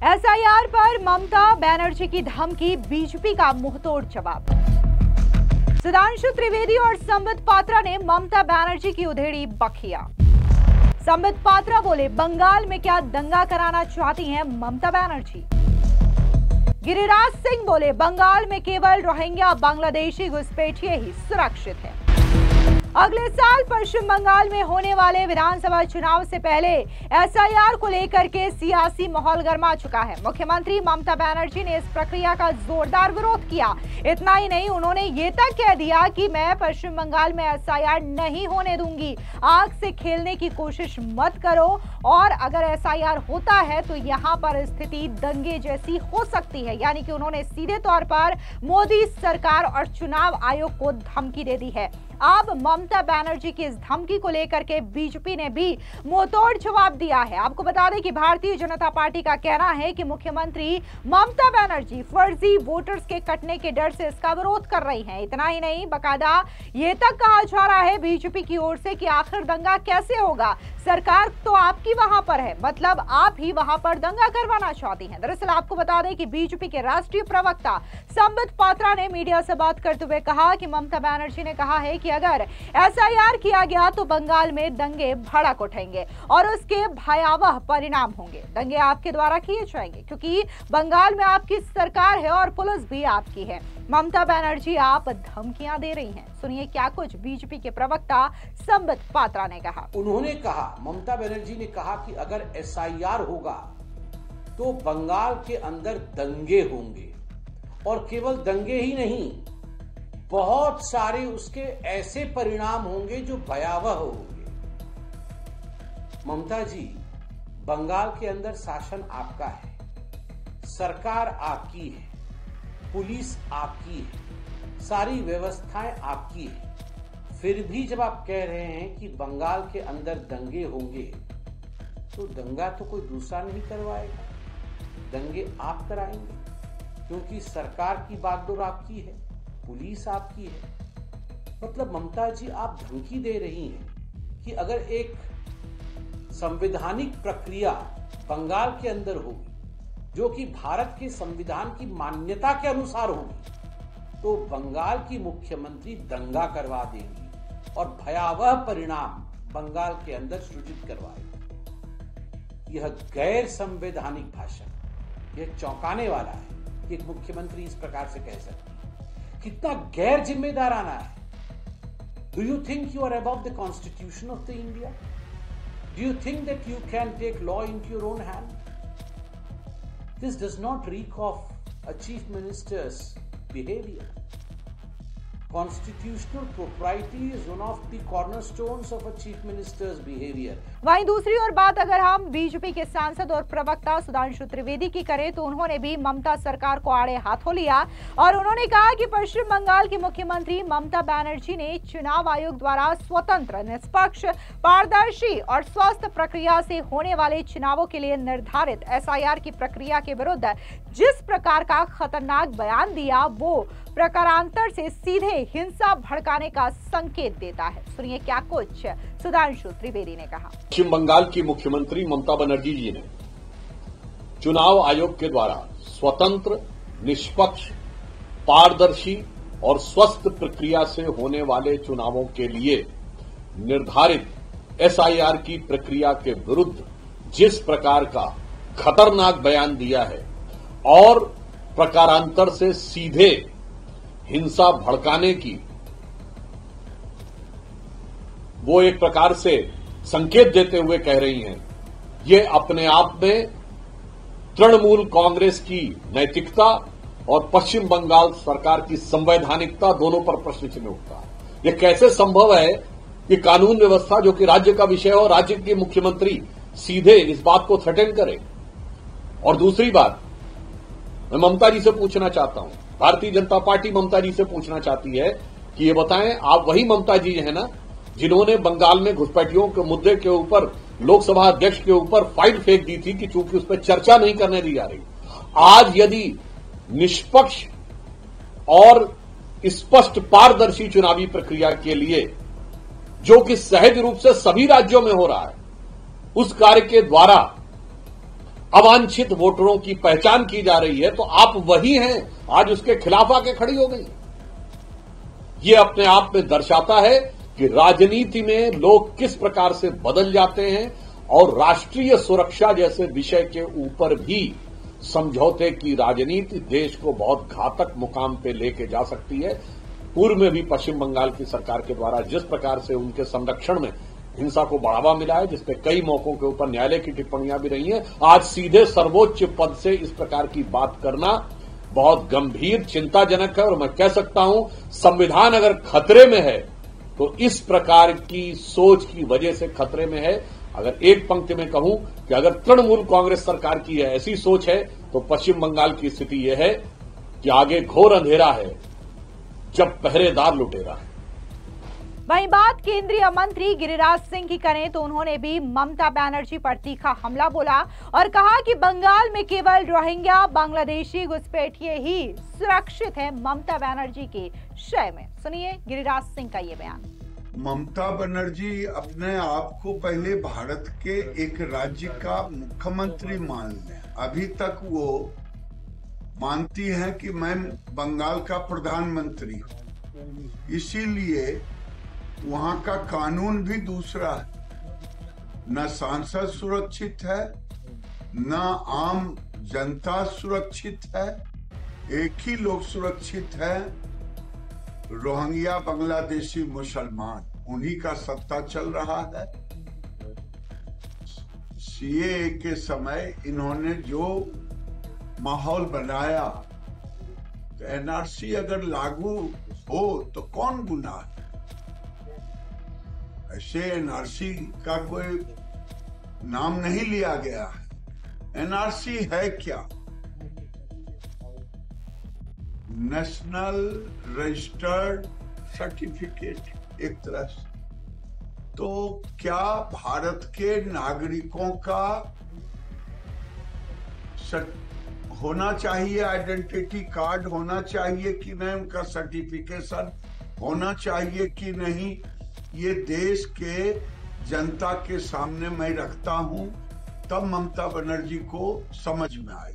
SIR पर ममता बनर्जी की धमकी, बीजेपी का मुंहतोड़ जवाब। सुधांशु त्रिवेदी और संबित पात्रा ने ममता बनर्जी की उधेड़ी बखिया। संबित पात्रा बोले, बंगाल में क्या दंगा कराना चाहती हैं ममता बनर्जी। गिरिराज सिंह बोले, बंगाल में केवल रोहिंग्या बांग्लादेशी घुसपैठिए ही सुरक्षित है। अगले साल पश्चिम बंगाल में होने वाले विधानसभा चुनाव से पहले एसआईआर को लेकर के सियासी माहौल गर्मा चुका है। मुख्यमंत्री ममता बनर्जी ने इस प्रक्रिया का जोरदार विरोध किया। इतना ही नहीं, उन्होंने ये तक कह दिया कि मैं पश्चिम बंगाल में एसआईआर नहीं होने दूंगी। आग से खेलने की कोशिश मत करो, और अगर एसआईआर होता है तो यहाँ पर स्थिति दंगे जैसी हो सकती है। यानी कि उन्होंने सीधे तौर पर मोदी सरकार और चुनाव आयोग को धमकी दे दी है। अब ममता बनर्जी की इस धमकी को लेकर के बीजेपी ने भी मुंहतोड़ जवाब दिया है। आपको बता दें कि भारतीय जनता पार्टी का कहना है कि मुख्यमंत्री ममता बनर्जी फर्जी वोटर्स के कटने के डर से इसका विरोध कर रही हैं। इतना ही नहीं, बकायदा ये तक कहा जा रहा है बीजेपी की ओर से कि आखिर दंगा कैसे होगा, सरकार तो आपकी वहां पर है, मतलब आप ही वहां पर दंगा करवाना चाहती हैं। दरअसल आपको बता दें कि बीजेपी के राष्ट्रीय प्रवक्ता संबित पात्रा ने मीडिया से बात करते हुए कहा कि ममता बनर्जी ने कहा है कि अगर एसआईआर किया गया तो बंगाल में दंगे भड़क उठेंगे और उसके भयावह परिणाम होंगे। दंगे आपके द्वारा किए जाएंगे क्योंकि बंगाल में आपकी सरकार है और पुलिस भी आपकी है। ममता बनर्जी, आप धमकियां दे रही हैं। सुनिए क्या कुछ बीजेपी के प्रवक्ता संबित पात्रा ने कहा। उन्होंने कहा, ममता बनर्जी ने कहा कि अगर एसआईआर होगा तो बंगाल के अंदर दंगे होंगे, और केवल दंगे ही नहीं, बहुत सारे उसके ऐसे परिणाम होंगे जो भयावह होंगे। ममता जी, बंगाल के अंदर शासन आपका है, सरकार आपकी है, पुलिस आपकी है, सारी व्यवस्थाएं आपकी है। फिर भी जब आप कह रहे हैं कि बंगाल के अंदर दंगे होंगे, तो दंगा तो कोई दूसरा नहीं करवाएगा, दंगे आप कराएंगे, क्योंकि सरकार की बागडोर आपकी है, पुलिस आपकी है। मतलब ममता जी, आप धमकी दे रही हैं कि अगर एक संवैधानिक प्रक्रिया बंगाल के अंदर होगी जो कि भारत के संविधान की मान्यता के अनुसार होगी, तो बंगाल की मुख्यमंत्री दंगा करवा देंगी और भयावह परिणाम बंगाल के अंदर सृजित करवाएगी। यह गैर संवैधानिक भाषण, यह चौंकाने वाला है कि एक मुख्यमंत्री इस प्रकार से कह सकती है। कितना गैर जिम्मेदाराना है। Do you think you are above the constitution of the India? Do you think that you can take law into your own hand? This does not reek of a chief minister's behaviour. Constitutional propriety is one of the cornerstones of a chief minister's behavior. वहीं दूसरी ओर बात अगर हम BJP के सांसद और प्रवक्ता सुधांशु त्रिवेदी की करें तो उन्होंने भी ममता सरकार को आड़े हाथों लिया और उन्होंने कहा कि पश्चिम बंगाल की मुख्यमंत्री ममता बनर्जी ने चुनाव आयोग द्वारा स्वतंत्र, निष्पक्ष, पारदर्शी और स्वस्थ प्रक्रिया से होने वाले चुनावों के लिए निर्धारित एसआईआर की प्रक्रिया के विरुद्ध जिस प्रकार का खतरनाक बयान दिया, वो प्रकारांतर से सीधे हिंसा भड़काने का संकेत देता है। सुनिए क्या कुछ सुधांशु त्रिवेदी ने कहा। पश्चिम बंगाल की मुख्यमंत्री ममता बनर्जी जी ने चुनाव आयोग के द्वारा स्वतंत्र, निष्पक्ष, पारदर्शी और स्वस्थ प्रक्रिया से होने वाले चुनावों के लिए निर्धारित एसआईआर की प्रक्रिया के विरुद्ध जिस प्रकार का खतरनाक बयान दिया है और प्रकारांतर से सीधे हिंसा भड़काने की वो एक प्रकार से संकेत देते हुए कह रही हैं, ये अपने आप में तृणमूल कांग्रेस की नैतिकता और पश्चिम बंगाल सरकार की संवैधानिकता दोनों पर प्रश्न चिन्ह उठता है। ये कैसे संभव है कि कानून व्यवस्था जो कि राज्य का विषय हो, राज्य के मुख्यमंत्री सीधे इस बात को थ्रेटन करे। और दूसरी बात, मैं ममता जी से पूछना चाहता हूं, भारतीय जनता पार्टी ममता जी से पूछना चाहती है कि ये बताएं, आप वही ममता जी हैं ना जिन्होंने बंगाल में घुसपैठियों के मुद्दे के ऊपर लोकसभा अध्यक्ष के ऊपर फाइल फेंक दी थी कि चूंकि उस पर चर्चा नहीं करने दी जा रही। आज यदि निष्पक्ष और स्पष्ट पारदर्शी चुनावी प्रक्रिया के लिए जो कि सहज रूप से सभी राज्यों में हो रहा है, उस कार्य के द्वारा अवांछित वोटरों की पहचान की जा रही है, तो आप वही हैं आज उसके खिलाफ आके खड़ी हो गई। ये अपने आप में दर्शाता है कि राजनीति में लोग किस प्रकार से बदल जाते हैं और राष्ट्रीय सुरक्षा जैसे विषय के ऊपर भी समझौते की राजनीति देश को बहुत घातक मुकाम पे लेके जा सकती है। पूर्व में भी पश्चिम बंगाल की सरकार के द्वारा जिस प्रकार से उनके संरक्षण में हिंसा को बढ़ावा मिला है, जिसपे कई मौकों के ऊपर न्यायालय की टिप्पणियां भी रही हैं, आज सीधे सर्वोच्च पद से इस प्रकार की बात करना बहुत गंभीर चिंताजनक है। और मैं कह सकता हूं, संविधान अगर खतरे में है तो इस प्रकार की सोच की वजह से खतरे में है। अगर एक पंक्ति में कहूं कि अगर तृणमूल कांग्रेस सरकार की ऐसी सोच है तो पश्चिम बंगाल की स्थिति यह है कि आगे घोर अंधेरा है जब पहरेदार लुटेरा है। वहीं बात केंद्रीय मंत्री गिरिराज सिंह की करें तो उन्होंने भी ममता बनर्जी पर तीखा हमला बोला और कहा कि बंगाल में केवल रोहिंग्या बांग्लादेशी घुसपैठिए ही सुरक्षित है ममता बनर्जी के शय में। सुनिए गिरिराज सिंह का ये बयान। ममता बनर्जी अपने आप को पहले भारत के एक राज्य का मुख्यमंत्री मान लें। अभी तक वो मानती है कि मैं बंगाल का प्रधानमंत्री हूँ, इसीलिए वहां का कानून भी दूसरा है। न सांसद सुरक्षित है, न आम जनता सुरक्षित है। एक ही लोग सुरक्षित है, रोहिंग्या बांग्लादेशी मुसलमान, उन्हीं का सत्ता चल रहा है। सीएए के समय इन्होंने जो माहौल बनाया, तो एनआरसी अगर लागू हो तो कौन गुनाह है? ऐसे एनआरसी का कोई नाम नहीं लिया गया है। एनआरसी है क्या? नेशनल रजिस्टर्ड सर्टिफिकेट एक तरह से। तो क्या भारत के नागरिकों का होना चाहिए, आइडेंटिटी कार्ड होना चाहिए कि नहीं, उनका सर्टिफिकेशन होना चाहिए कि नहीं, ये देश के जनता के सामने मैं रखता हूं, तब ममता बनर्जी को समझ में आए।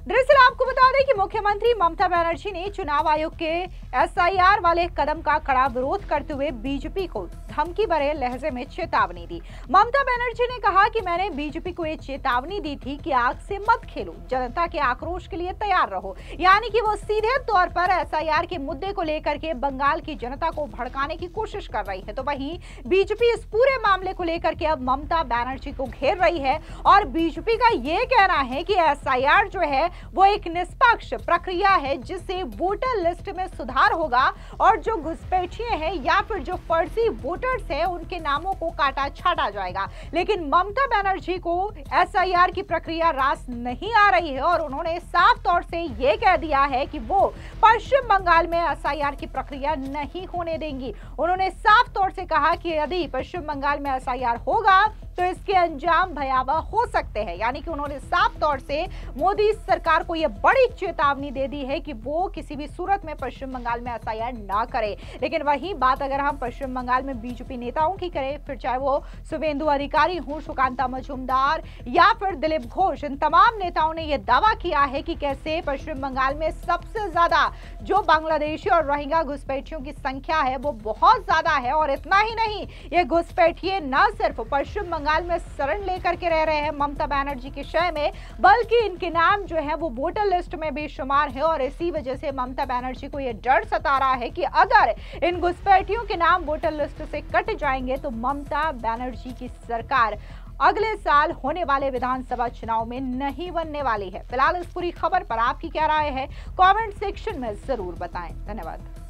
दरअसल आपको बता दें कि मुख्यमंत्री ममता बनर्जी ने चुनाव आयोग के एसआईआर वाले कदम का कड़ा विरोध करते हुए बीजेपी को धमकी भरे लहजे में चेतावनी दी। ममता बनर्जी ने कहा कि मैंने बीजेपी को ये चेतावनी दी थी कि आग से मत खेलो, जनता के आक्रोश के लिए तैयार रहो। यानी कि वो सीधे तौर पर एसआईआर के मुद्दे को लेकर के बंगाल की जनता को भड़काने की कोशिश कर रही है। तो वहीं बीजेपी इस पूरे मामले को लेकर के अब ममता बनर्जी को घेर रही है और बीजेपी का ये कहना है कि एसआईआर जो है वो एक निष्पक्ष प्रक्रिया है जिससे वोटर लिस्ट में सुधार होगा और जो घुसपैठिए हैं या फिर जो फर्जी वोटर्स हैं उनके नामों को काटा छाटा जाएगा। लेकिन ममता बनर्जी को एसआईआर की प्रक्रिया रास नहीं आ रही है और उन्होंने साफ तौर से यह कह दिया है कि वो पश्चिम बंगाल में एसआईआर की प्रक्रिया नहीं होने देंगी। उन्होंने साफ तौर से कहा कि यदि पश्चिम बंगाल में एसआईआर होगा तो इसके अंजाम भयावह हो सकते हैं। यानी कि उन्होंने साफ तौर से मोदी सरकार को यह बड़ी चेतावनी दे दी है कि वो किसी भी सूरत में पश्चिम बंगाल में एसआईआर ना करे। लेकिन वही बात अगर हम पश्चिम बंगाल में बीजेपी नेताओं की करें, फिर चाहे वो शुभेंदु अधिकारी हो, सुकांता मजूमदार या फिर दिलीप घोष, इन तमाम नेताओं ने यह दावा किया है कि कैसे पश्चिम बंगाल में सबसे ज्यादा जो बांग्लादेशी और रोहिंग्या घुसपैठियों की संख्या है वो बहुत ज्यादा है। और इतना ही नहीं, ये घुसपैठिए न सिर्फ पश्चिम बंगाल में शरण लेकर के रह रहे हैं ममता बनर्जी के शय में, बल्कि इनके नाम जो है वो वोटर लिस्ट में भी शुमार है। और इसी वजह से ममता बनर्जी को यह डर सता रहा है कि अगर इन घुसपैठियों के नाम वोटर लिस्ट से कट जाएंगे तो ममता बनर्जी की सरकार अगले साल होने वाले विधानसभा चुनाव में नहीं बनने वाली है। फिलहाल इस पूरी खबर पर आपकी क्या राय है, कमेंट सेक्शन में जरूर बताएं। धन्यवाद।